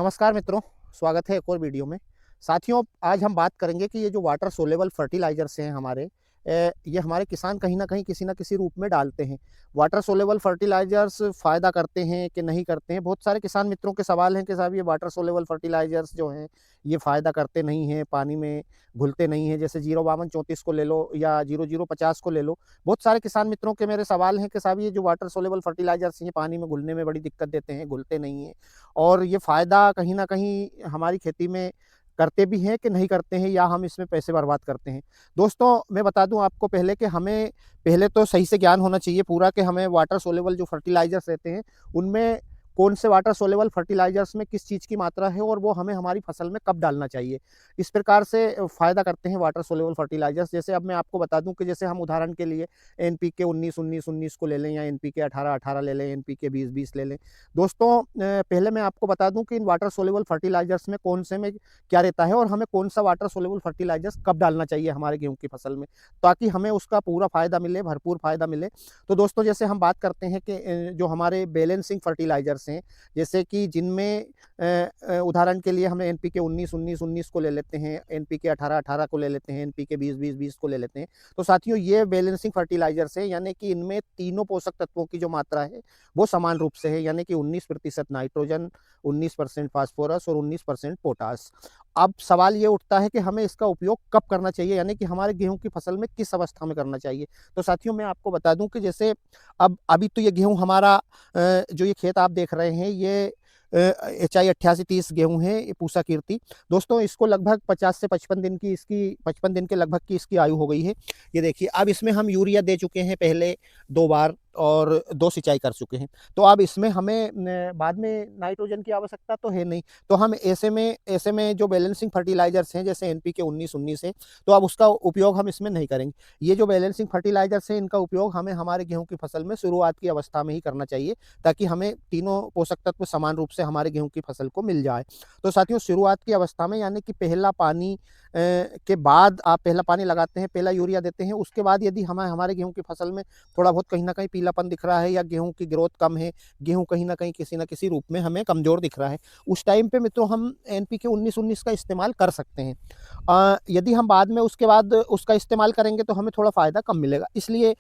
नमस्कार मित्रों, स्वागत है एक और वीडियो में। साथियों, आज हम बात करेंगे कि ये जो वाटर सोलेबल फर्टिलाइज़र्स हैं हमारे, ये हमारे किसान कहीं न कहीं किसी न किसी रूप में डालते हैं। वाटर सोलेबल फर्टिलाइज़र्स फ़ायदा करते हैं कि नहीं करते हैं? बहुत सारे किसान मित्रों के सवाल हैं कि साहब ये वाटर सोलेबल फर्टिलाइज़र्स जो हैं, ये फ़ायदा करते नहीं हैं, पानी में घुलते नहीं हैं। जैसे 05234 को ले लो या 0050 को ले लो। बहुत सारे किसान मित्रों के मेरे सवाल हैं कि साहब ये जो वाटर सोलेबल फर्टिलाइज़र्स हैं, ये पानी में घुलने में बड़ी दिक्कत देते हैं, घुलते नहीं हैं। और ये फ़ायदा कहीं न कहीं हमारी खेती में करते भी हैं कि नहीं करते हैं, या हम इसमें पैसे बर्बाद करते हैं। दोस्तों, मैं बता दूँ आपको पहले कि हमें पहले तो सही से ज्ञान होना चाहिए पूरा कि हमें वाटर सोल्यूबल जो फर्टिलाइज़र्स रहते हैं, उनमें कौन से वाटर सोल्यूबल फर्टिलाइज़र्स में किस चीज़ की मात्रा है और वो हमें हमारी फसल में कब डालना चाहिए। इस प्रकार से फ़ायदा करते हैं वाटर सोल्यूबल फर्टिलाइज़र्स। जैसे अब मैं आपको बता दूँ कि जैसे हम उदाहरण के लिए एनपीके 19-19-19 को ले लें, या एनपीके 18-18 ले लें, एनपीके 20-20 ले लें। दोस्तों, पहले मैं आपको बता दूं कि इन वाटर सोल्यूबल फर्टिलाइजर्स में कौन से में क्या रहता है और हमें कौन सा वाटर सोल्यूबल फर्टिलाइजर्स कब डालना चाहिए हमारे गेहूं की फसल में, ताकि हमें उसका पूरा फायदा मिले, भरपूर फायदा मिले। तो दोस्तों, जैसे हम बात करते हैं कि जो हमारे बैलेंसिंग फर्टिलाइजर्स हैं, जैसे कि जिनमें उदाहरण के लिए हमें एनपीके 19-19-19 को ले लेते हैं, एनपीके 18-18 को ले लेते हैं, एनपीके 20-20-20 को ले लेते हैं। तो साथियों, ये बैलेंसिंग फर्टिलाइजर्स है, यानी कि इनमें तीनों पोषक तत्वों की जो मात्रा है वो समान रूप से है, यानी कि 19% नाइट्रोजन, 19% फास्फोरस और 19% पोटास। अब सवाल ये उठता है कि हमें इसका उपयोग कब करना चाहिए, यानी कि हमारे गेहूं की फसल में किस अवस्था में करना चाहिए। तो साथियों, मैं आपको बता दूं कि जैसे अब अभी तो ये गेहूं हमारा, जो ये खेत आप देख रहे हैं, ये HI 8830 गेहूं है, ये पूसा कीर्ति। दोस्तों, इसको लगभग 50 से 55 दिन की, इसकी 55 दिन के लगभग की इसकी आयु हो गई है। ये देखिए, अब इसमें हम यूरिया दे चुके हैं पहले 2 बार, और 2 सिंचाई कर चुके हैं। तो अब इसमें हमें बाद में नाइट्रोजन की आवश्यकता तो है नहीं। तो हम ऐसे में जो बैलेंसिंग फर्टिलाइजर्स हैं, जैसे एनपीके 19-19 है, तो अब उसका उपयोग हम इसमें नहीं करेंगे। ये जो बैलेंसिंग फर्टिलाइजर्स हैं, इनका उपयोग हमें हमारे गेहूं की फसल में शुरुआत की अवस्था में ही करना चाहिए, ताकि हमें तीनों पोषक तत्व समान रूप से हमारे गेहूं की फसल को मिल जाए। तो साथियों, शुरुआत की अवस्था में, यानी कि पहला पानी के बाद आप पहला पानी लगाते हैं, पहला यूरिया देते हैं, उसके बाद यदि हमारे गेहूं की फसल में थोड़ा बहुत कहीं न कहीं पीलापन दिख रहा है, या गेहूं की ग्रोथ कम है, गेहूं कहीं न कहीं किसी न किसी रूप में हमें कमज़ोर दिख रहा है, उस टाइम पे मित्रों हम एनपीके 19-19 का इस्तेमाल कर सकते हैं। यदि हम बाद में उसके बाद उसका इस्तेमाल करेंगे तो हमें थोड़ा फ़ायदा कम मिलेगा। इसलिए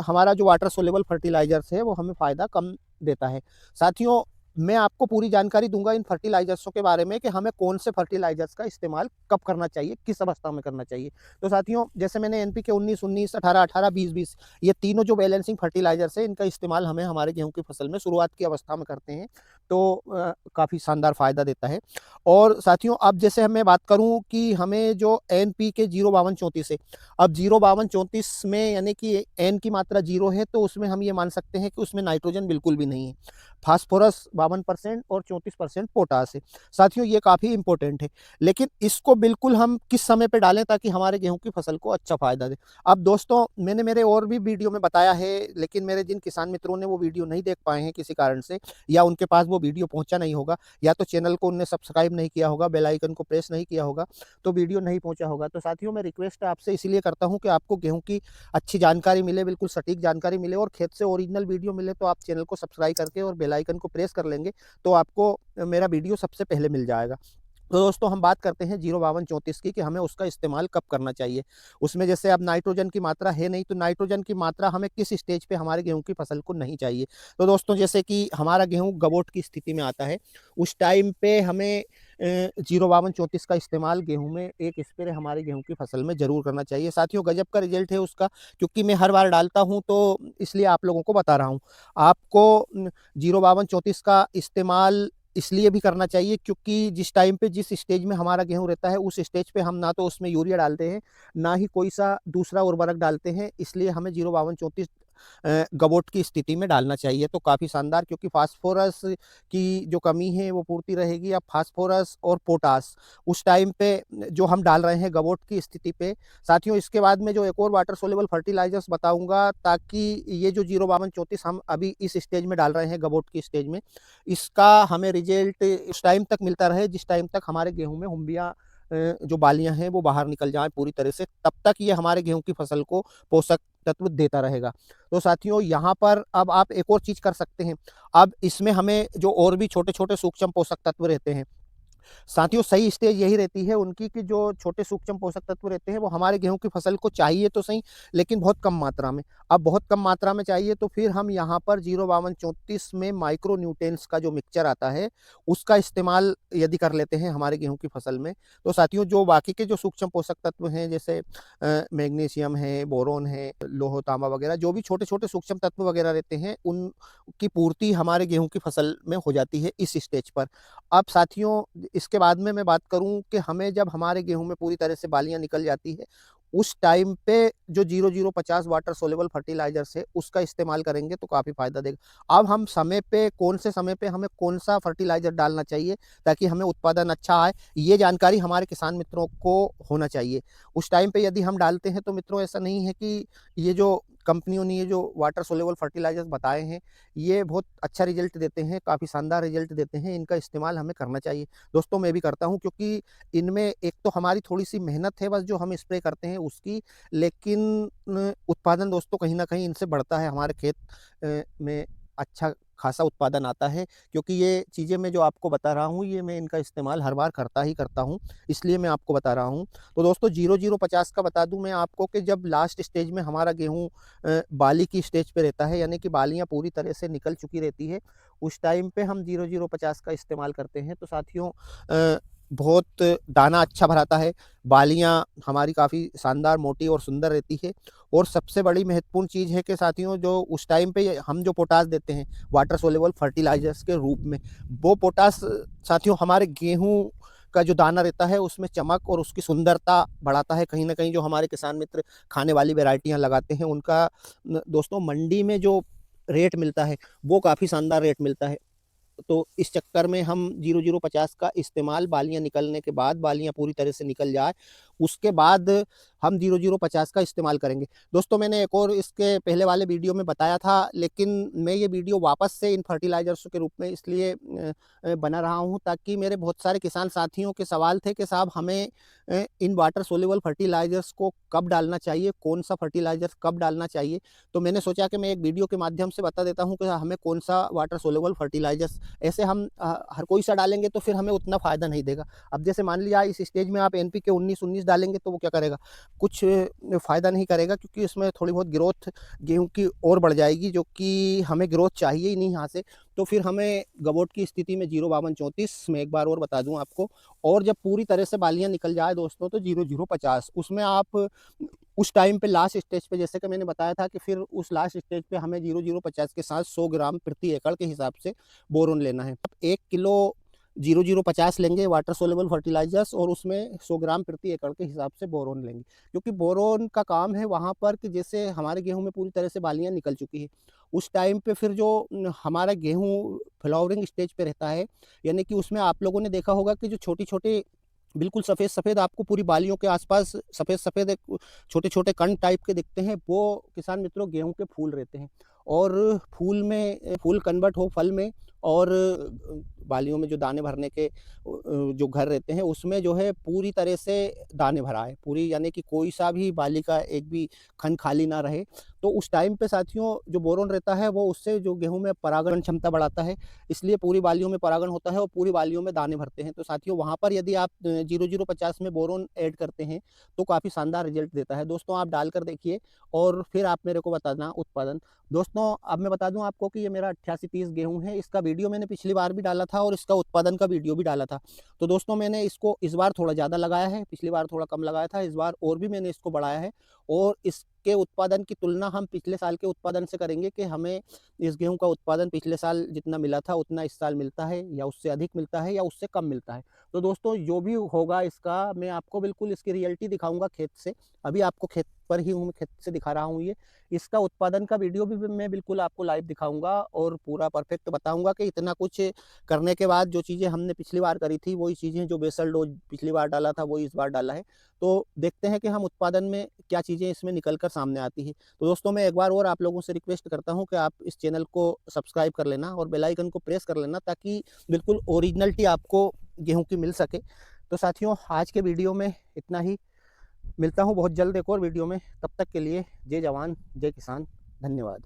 हमारा जो वाटर सोल्यूबल फर्टिलाइज़र्स है, वो हमें फ़ायदा कम देता है। साथियों, मैं आपको पूरी जानकारी दूँगा इन फर्टिलाइज़र्सों के बारे में कि हमें कौन से फर्टिलाइज़र्स का इस्तेमाल कब करना चाहिए, किस अवस्था में करना चाहिए। तो साथियों, जैसे मैंने एनपीके 19-19, 18-18, 20-20, ये तीनों जो बैलेंसिंग फर्टिलाइज़र्स हैं, इनका इस्तेमाल हमें हमारे गेहूँ की फसल में शुरुआत की अवस्था में करते हैं, तो काफ़ी शानदार फ़ायदा देता है। और साथियों, अब जैसे मैं बात करूँ कि हमें जो एनपीके 05234 है, अब 05234 में यानी कि एन की मात्रा 0 है, तो उसमें हम ये मान सकते हैं कि उसमें नाइट्रोजन बिल्कुल भी नहीं है। फास्फोरस 52% और 34% पोटास है। साथियों, ये काफ़ी इंपॉर्टेंट है, लेकिन इसको बिल्कुल हम किस समय पे डालें ताकि हमारे गेहूँ की फसल को अच्छा फ़ायदा दे। अब दोस्तों, मैंने मेरे और भी वीडियो में बताया है, लेकिन मेरे जिन किसान मित्रों ने वो वीडियो नहीं देख पाए हैं किसी कारण से, या उनके पास वो वीडियो पहुँचा नहीं होगा, या तो चैनल को उन्होंने सब्सक्राइब नहीं किया होगा, बेल आइकन को प्रेस नहीं किया होगा, तो वीडियो नहीं पहुँचा होगा। तो साथियों, मैं रिक्वेस्ट आपसे इसीलिए करता हूँ कि आपको गेहूँ की अच्छी जानकारी मिले, बिल्कुल सटीक जानकारी मिले और खेत से ओरिजिनल वीडियो मिले, तो आप चैनल को सब्सक्राइब करके और बेल आइकन को प्रेस कर लेंगे, तो आपको मेरा वीडियो सबसे पहले मिल जाएगा। तो दोस्तों, हम बात करते हैं 05234 की, कि हमें उसका इस्तेमाल कब करना चाहिए। उसमें जैसे अब नाइट्रोजन की मात्रा है नहीं, तो नाइट्रोजन की मात्रा हमें किस स्टेज पे हमारे गेहूँ की फसल को नहीं चाहिए। तो दोस्तों, जैसे कि हमारा गेहूँ गबोट की स्थिति में आता है, उस टाइम पे हमें 05234 का इस्तेमाल गेहूँ में एक स्प्रे हमारे गेहूँ की फसल में ज़रूर करना चाहिए। साथियों, गजब का रिज़ल्ट है उसका, क्योंकि मैं हर बार डालता हूँ, तो इसलिए आप लोगों को बता रहा हूँ। आपको 05234 का इस्तेमाल इसलिए भी करना चाहिए, क्योंकि जिस टाइम पे जिस स्टेज में हमारा गेहूँ रहता है, उस स्टेज पे हम ना तो उसमें यूरिया डालते हैं, ना ही कोई सा दूसरा उर्वरक डालते हैं। इसलिए हमें 05234 गबोट की स्थिति में डालना चाहिए, तो काफ़ी शानदार, क्योंकि फास्फोरस की जो कमी है वो पूर्ति रहेगी। अब फास्फोरस और पोटास उस टाइम पे जो हम डाल रहे हैं गबोट की स्थिति पे। साथियों, इसके बाद में जो एक और वाटर सोल्यूबल फर्टिलाइजर्स बताऊंगा, ताकि ये जो 05234 हम अभी इस स्टेज में डाल रहे हैं, गबोट की स्टेज में, इसका हमें रिजल्ट उस टाइम तक मिलता रहे जिस टाइम तक हमारे गेहूं में हुम्बियाँ, जो बालियां हैं वो बाहर निकल जाएं पूरी तरह से। तब तक ये हमारे गेहूं की फसल को पोषक तत्व देता रहेगा। तो साथियों यहाँ पर अब आप एक और चीज़ कर सकते हैं। अब इसमें हमें जो और भी छोटे-छोटे सूक्ष्म पोषक तत्व रहते हैं, साथियों सही स्टेज यही रहती है उनकी कि जो छोटे सूक्ष्म पोषक तत्व रहते हैं वो हमारे गेहूँ की फसल को चाहिए तो सही, लेकिन बहुत कम मात्रा में। अब बहुत कम मात्रा में चाहिए तो फिर हम यहाँ पर 05234 में माइक्रो न्यूट्रिएंट्स का जो मिक्सचर आता है, उसका इस्तेमाल यदि कर लेते हैं हमारे गेहूँ की फसल में, तो साथियों जो बाकी के जो सूक्ष्म पोषक तत्व हैं जैसे मैग्नीशियम है, बोरोन है, लौह तांबा वगैरह जो भी छोटे-छोटे सूक्ष्म तत्व वगैरह रहते हैं, उनकी पूर्ति हमारे गेहूँ की फसल में हो जाती है इस स्टेज पर। अब साथियों इसके बाद में मैं बात करूँ कि हमें जब हमारे गेहूँ में पूरी तरह से बालियाँ निकल जाती है, उस टाइम पे जो 0050 वाटर सोल्यूबल फर्टिलाइज़र्स है, उसका इस्तेमाल करेंगे तो काफ़ी फ़ायदा देगा। अब हम समय पे कौन से समय पे हमें कौन-सा फर्टिलाइज़र डालना चाहिए ताकि हमें उत्पादन अच्छा आए, ये जानकारी हमारे किसान मित्रों को होना चाहिए। उस टाइम पे यदि हम डालते हैं तो मित्रों ऐसा नहीं है कि ये जो कंपनियों ने ये जो वाटर सोल्यूबल फर्टिलाइज़र्स बताए हैं, ये बहुत अच्छा रिज़ल्ट देते हैं, काफ़ी शानदार रिज़ल्ट देते हैं, इनका इस्तेमाल हमें करना चाहिए। दोस्तों मैं भी करता हूँ क्योंकि इनमें एक तो हमारी थोड़ी-सी मेहनत है बस जो हम स्प्रे करते हैं उसकी, लेकिन उत्पादन दोस्तों कहीं न कहीं इनसे बढ़ता है, हमारे खेत में अच्छा खासा उत्पादन आता है क्योंकि ये चीज़ें मैं जो आपको बता रहा हूँ, ये मैं इनका इस्तेमाल हर बार करता ही करता हूँ, इसलिए मैं आपको बता रहा हूँ। तो दोस्तों 0050 का बता दूँ मैं आपको कि जब लास्ट स्टेज में हमारा गेहूँ बाली की स्टेज पे रहता है, यानी कि बालियाँ पूरी तरह से निकल चुकी रहती है, उस टाइम पे हम 0050 का इस्तेमाल करते हैं। तो साथियों बहुत दाना अच्छा भराता है, बालियाँ हमारी काफ़ी शानदार, मोटी और सुंदर रहती है और सबसे बड़ी महत्वपूर्ण चीज़ है कि साथियों जो उस टाइम पे हम जो पोटाश देते हैं, वाटर सोल्यूबल फर्टिलाइज़र्स के रूप में, वो पोटाश साथियों हमारे गेहूँ का जो दाना रहता है उसमें चमक और उसकी सुंदरता बढ़ाता है। कहीं न कहीं जो हमारे किसान मित्र खाने वाली वैराइटियाँ लगाते हैं उनका दोस्तों मंडी में जो रेट मिलता है, वो काफ़ी शानदार रेट मिलता है। तो इस चक्कर में हम 0050 का इस्तेमाल बालियाँ निकलने के बाद, बालियाँ पूरी तरह से निकल जाए, उसके बाद हम 0050 का इस्तेमाल करेंगे। दोस्तों मैंने एक और इसके पहले वाले वीडियो में बताया था, लेकिन मैं ये वीडियो वापस से इन फर्टिलाइज़र्स के रूप में इसलिए बना रहा हूँ ताकि मेरे बहुत सारे किसान साथियों के सवाल थे कि साहब हमें इन वाटर सोल्यूबल फर्टिलाइज़र्स को कब डालना चाहिए, कौन-सा फर्टिलाइज़र कब डालना चाहिए? तो मैंने सोचा कि मैं एक वीडियो के माध्यम से बता देता हूँ कि हमें कौन-सा वाटर सोल्यूबल फर्टिलाइज़र्स ऐसे हम हर कोई सा डालेंगे तो फिर हमें उतना फ़ायदा नहीं देगा। अब जैसे मान लिया इस स्टेज में आप एनपीके 19-19 डालेंगे तो वो क्या करेगा? कुछ फ़ायदा नहीं करेगा क्योंकि इसमें थोड़ी बहुत ग्रोथ गेहूँ की और बढ़ जाएगी जो कि हमें ग्रोथ चाहिए ही नहीं यहाँ से। तो फिर हमें गबोट की स्थिति में 05234 मैं एक बार और बता दूँ आपको, और जब पूरी तरह से बालियाँ निकल जाए दोस्तों तो 0050 उसमें आप उस टाइम पे लास्ट स्टेज पे जैसे कि मैंने बताया था कि फिर उस लास्ट स्टेज पे हमें 0050 के साथ 100 ग्राम प्रति एकड़ के हिसाब से बोरोन लेना है। 1 किलो 0050 लेंगे वाटर सोल्यूबल फर्टिलाइज़र्स और उसमें 100 ग्राम प्रति एकड़ के हिसाब से बोरोन लेंगे। क्योंकि बोरोन का काम है वहाँ पर कि जैसे हमारे गेहूँ में पूरी तरह से बालियाँ निकल चुकी है, उस टाइम पे फिर जो हमारा गेहूँ फ्लावरिंग स्टेज पे रहता है, यानी कि उसमें आप लोगों ने देखा होगा कि जो छोटी-छोटी बिल्कुल सफ़ेद-सफ़ेद आपको पूरी बालियों के आस-पास सफ़ेद-सफ़ेद एक छोटे-छोटे कण टाइप के दिखते हैं, वो किसान मित्रों गेहूँ के फूल रहते हैं। और फूल में फूल कन्वर्ट हो फल में और बालियों में जो दाने भरने के जो घर रहते हैं उसमें जो है पूरी तरह से दाने भराए, पूरी यानी कि कोई सा भी बाली का एक भी खंड खाली ना रहे। तो उस टाइम पे साथियों जो बोरोन रहता है वो उससे जो गेहूँ में परागण क्षमता बढ़ाता है, इसलिए पूरी बालियों में परागण होता है और पूरी बालियों में दाने भरते हैं। तो साथियों वहाँ पर यदि आप 0050 में बोरोन ऐड करते हैं तो काफ़ी शानदार रिज़ल्ट देता है। दोस्तों आप डालकर देखिए और फिर आप मेरे को बताना उत्पादन। दोस्तों अब मैं बता दूँ आपको कि ये मेरा 8830 गेहूँ है, इसका वीडियो मैंने पिछली बार भी डाला था और इसका उत्पादन का वीडियो भी डाला था। तो दोस्तों मैंने इसको इस बार थोड़ा ज़्यादा लगाया है, पिछली बार थोड़ा कम लगाया था, इस बार और भी मैंने इसको बढ़ाया है और इसके उत्पादन की तुलना हम पिछले साल के उत्पादन से करेंगे कि हमें इस गेहूँ का उत्पादन पिछले साल जितना मिला था उतना इस साल मिलता है या उससे अधिक मिलता है या उससे कम मिलता है। तो दोस्तों जो भी होगा इसका मैं आपको बिल्कुल इसकी रियलिटी दिखाऊँगा खेत से। अभी आपको खेत पर ही हूँ, मैं खेत से दिखा रहा हूँ ये। इसका उत्पादन का वीडियो भी मैं बिल्कुल आपको लाइव दिखाऊँगा और पूरा परफेक्ट बताऊँगा कि इतना कुछ करने के बाद जो चीज़ें हमने पिछली बार करी थी वही चीज़ें जो बेसल डोज़ पिछली बार डाला था वही इस बार डाला है। तो देखते हैं कि हम उत्पादन में क्या चीज़ें इसमें निकल कर सामने आती हैं। तो दोस्तों मैं एक बार और आप लोगों से रिक्वेस्ट करता हूँ कि आप इस चैनल को सब्सक्राइब कर लेना और बेल आइकन को प्रेस कर लेना ताकि बिल्कुल ओरिजिनलिटी आपको गेहूँ की मिल सके। तो साथियों आज के वीडियो में इतना ही। मिलता हूँ बहुत जल्द एक और वीडियो में, तब तक के लिए जय जवान जय किसान, धन्यवाद।